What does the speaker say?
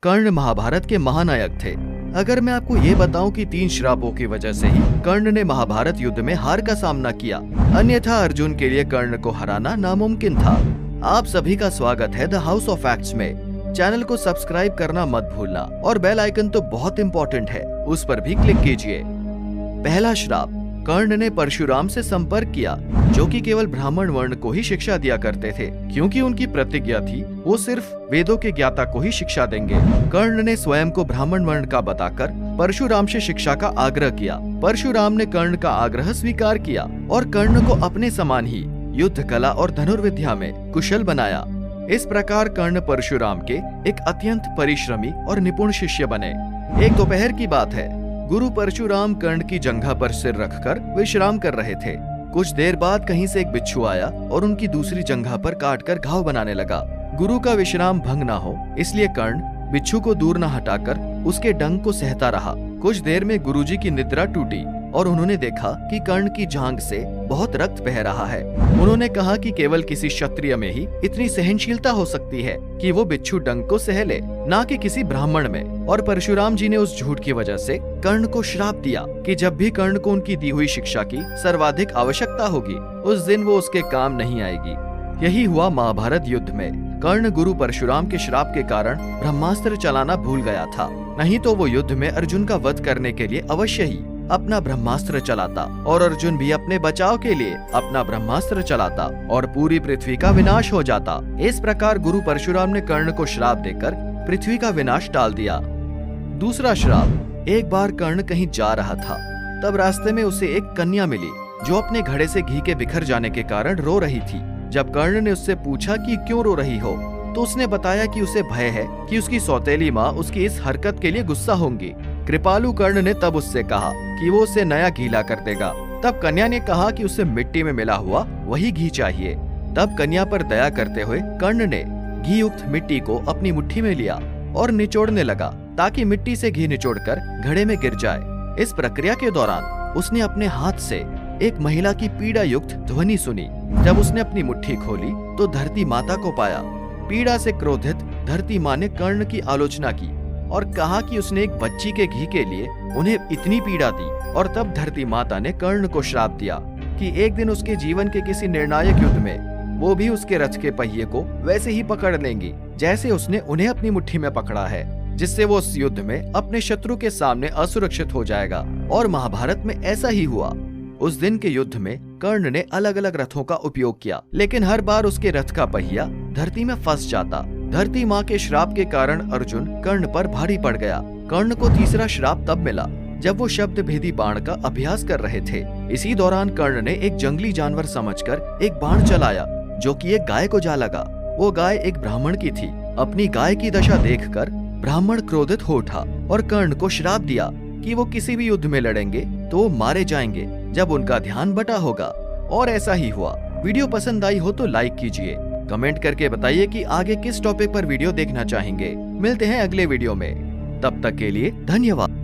कर्ण महाभारत के महानायक थे। अगर मैं आपको ये बताऊं कि 3 श्रापों की वजह से ही कर्ण ने महाभारत युद्ध में हार का सामना किया, अन्यथा अर्जुन के लिए कर्ण को हराना नामुमकिन था। आप सभी का स्वागत है द हाउस ऑफ फैक्ट्स में। चैनल को सब्सक्राइब करना मत भूलना और बेल आइकन तो बहुत इंपॉर्टेंट है, उस पर भी क्लिक कीजिए। पहला श्राप, कर्ण ने परशुराम से संपर्क किया, जो कि केवल ब्राह्मण वर्ण को ही शिक्षा दिया करते थे, क्योंकि उनकी प्रतिज्ञा थी वो सिर्फ वेदों के ज्ञाता को ही शिक्षा देंगे। कर्ण ने स्वयं को ब्राह्मण वर्ण का बताकर परशुराम से शिक्षा का आग्रह किया। परशुराम ने कर्ण का आग्रह स्वीकार किया और कर्ण को अपने समान ही युद्ध कला और धनुर्विद्या में कुशल बनाया। इस प्रकार कर्ण परशुराम के एक अत्यंत परिश्रमी और निपुण शिष्य बने। एक दोपहर की बात है, गुरु परशुराम कर्ण की जंघा पर सिर रखकर विश्राम कर रहे थे। कुछ देर बाद कहीं से एक बिच्छू आया और उनकी दूसरी जंघा पर काटकर घाव बनाने लगा। गुरु का विश्राम भंग ना हो इसलिए कर्ण बिच्छू को दूर न हटाकर उसके डंक को सहता रहा। कुछ देर में गुरुजी की निद्रा टूटी और उन्होंने देखा कि कर्ण की जांघ से बहुत रक्त बह रहा है। उन्होंने कहा कि केवल किसी क्षत्रिय में ही इतनी सहनशीलता हो सकती है कि वो बिच्छू डंक को सह ले, ना कि किसी ब्राह्मण में। और परशुराम जी ने उस झूठ की वजह से कर्ण को श्राप दिया कि जब भी कर्ण को उनकी दी हुई शिक्षा की सर्वाधिक आवश्यकता होगी, उस दिन वो उसके काम नहीं आएगी। यही हुआ महाभारत युद्ध में। कर्ण गुरु परशुराम के श्राप के कारण ब्रह्मास्त्र चलाना भूल गया था, नहीं तो वो युद्ध में अर्जुन का वध करने के लिए अवश्य ही अपना ब्रह्मास्त्र चलाता और अर्जुन भी अपने बचाव के लिए अपना ब्रह्मास्त्र चलाता और पूरी पृथ्वी का विनाश हो जाता। इस प्रकार गुरु परशुराम ने कर्ण को श्राप देकर पृथ्वी का विनाश टाल दिया। दूसरा श्राप, एक बार कर्ण कहीं जा रहा था, तब रास्ते में उसे एक कन्या मिली जो अपने घड़े से घी के बिखर जाने के कारण रो रही थी। जब कर्ण ने उससे पूछा कि क्यों रो रही हो, तो उसने बताया कि उसे भय है कि उसकी सौतेली माँ उसकी इस हरकत के लिए गुस्सा होंगी। कृपालु कर्ण ने तब उससे कहा कि वो उसे नया घी ला कर देगा। तब कन्या ने कहा कि उसे मिट्टी में मिला हुआ वही घी चाहिए। तब कन्या पर दया करते हुए कर्ण ने घी युक्त मिट्टी को अपनी मुट्ठी में लिया और निचोड़ने लगा, ताकि मिट्टी से घी निचोड़कर घड़े में गिर जाए। इस प्रक्रिया के दौरान उसने अपने हाथ से एक महिला की पीड़ा युक्त ध्वनि सुनी। जब उसने अपनी मुट्ठी खोली तो धरती माता को पाया। पीड़ा से क्रोधित धरती माँ ने कर्ण की आलोचना की और कहा कि उसने एक बच्ची के घी के लिए उन्हें इतनी पीड़ा दी। और तब धरती माता ने कर्ण को श्राप दिया कि एक दिन उसके जीवन के किसी निर्णायक युद्ध में वो भी उसके रथ के पहिए को वैसे ही पकड़ लेंगी जैसे उसने उन्हें अपनी मुट्ठी में पकड़ा है, जिससे वो उस युद्ध में अपने शत्रु के सामने असुरक्षित हो जाएगा। और महाभारत में ऐसा ही हुआ। उस दिन के युद्ध में कर्ण ने अलग अलग रथों का उपयोग किया, लेकिन हर बार उसके रथ का पहिया धरती में फंस जाता। धरती माँ के श्राप के कारण अर्जुन कर्ण पर भारी पड़ गया। कर्ण को तीसरा श्राप तब मिला जब वो शब्द भेदी बाण का अभ्यास कर रहे थे। इसी दौरान कर्ण ने एक जंगली जानवर समझकर एक बाण चलाया, जो कि एक गाय को जा लगा। वो गाय एक ब्राह्मण की थी। अपनी गाय की दशा देखकर ब्राह्मण क्रोधित हो उठा और कर्ण को श्राप दिया कि वो किसी भी युद्ध में लड़ेंगे तो वो मारे जाएंगे जब उनका ध्यान बटा होगा। और ऐसा ही हुआ। वीडियो पसंद आई हो तो लाइक कीजिए, कमेंट करके बताइए कि आगे किस टॉपिक पर वीडियो देखना चाहेंगे। मिलते हैं अगले वीडियो में, तब तक के लिए धन्यवाद।